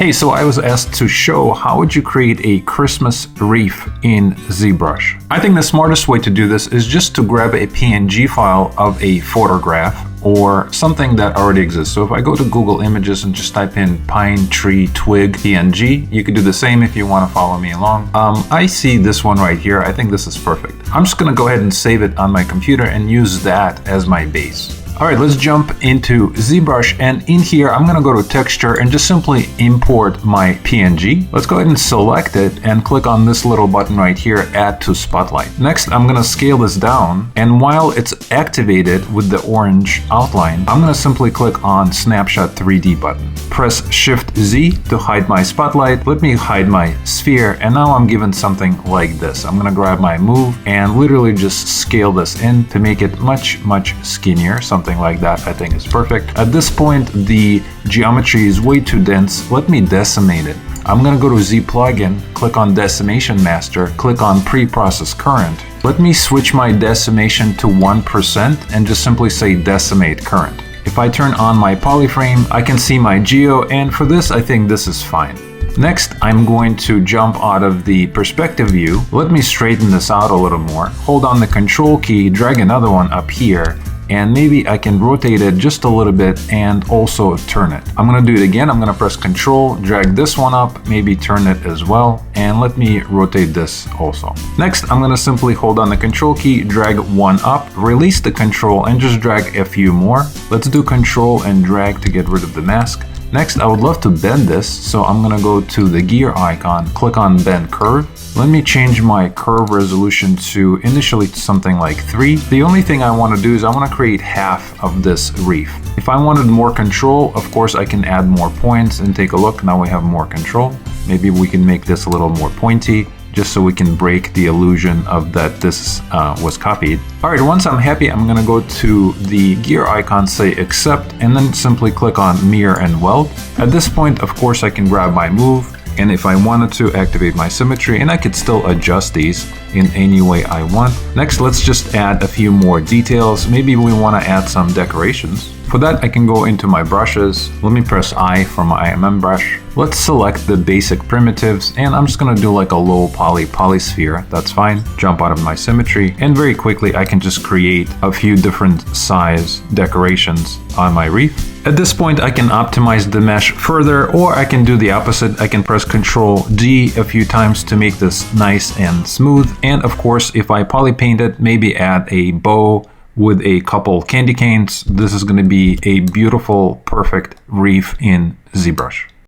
Hey, so I was asked to show how would you create a Christmas reef in zBrush. I think the smartest way to do this is just to grab a PNG file of a photograph or something that already exists. So if I go to Google Images and just type in pine tree twig PNG, you could do the same if you want to follow me along. I see this one right here. I think this is perfect. I'm just going to go ahead and save it on my computer and use that as my base. All right, let's jump into zBrush, and in here I'm going to go to texture and just simply import my PNG. Let's go ahead and select it and click on this little button right here, add to spotlight. Next, I'm going to scale this down, and while it's activated with the orange outline, I'm going to simply click on snapshot 3D button. Press Shift Z to hide my spotlight. Let me hide my sphere, and now I'm given something like this. I'm going to grab my move and literally just scale this in to make it much skinnier. Something like that I think is perfect. At this point, the geometry is way too dense. Let me decimate it. I'm going to go to Z plugin, click on Decimation Master, click on Pre-Process Current. Let me switch my decimation to 1% and just simply say Decimate Current. If I turn on my polyframe, I can see my geo, and for this, I think this is fine. Next, I'm going to jump out of the perspective view. Let me straighten this out a little more. Hold on the Control key, drag another one up here, and maybe I can rotate it just a little bit and also turn it. I'm going to do it again. I'm going to press Control, drag this one up, maybe turn it as well, and let me rotate this also. Next, I'm going to simply hold on the Control key, drag one up, release the Control, and just drag a few more. Let's do Control and drag to get rid of the mask. Next, I would love to bend this, so I'm going to go to the gear icon, click on Bend Curve. Let me change my curve resolution to initially something like 3. The only thing I want to do is I want to create half of this reef. If I wanted more control, of course I can add more points and take a look. Now we have more control. Maybe we can make this a little more pointy, just so we can break the illusion of that this was copied. All right, once I'm happy, I'm gonna go to the gear icon, say accept, and then simply click on mirror and weld. At this point, of course, I can grab my move, and if I wanted to activate my symmetry, and I could still adjust these in any way I want. Next, let's just add a few more details. Maybe we wanna add some decorations. For that, I can go into my brushes. Let me press I for my IMM brush. Let's select the basic primitives, and I'm just gonna do like a low poly polysphere. That's fine. Jump out of my symmetry, and very quickly I can just create a few different size decorations on my reef. At this point, I can optimize the mesh further, or I can do the opposite. I can press Ctrl D a few times to make this nice and smooth. And of course, if I poly paint it, maybe add a bow with a couple candy canes. This is going to be a beautiful, perfect reef in zBrush.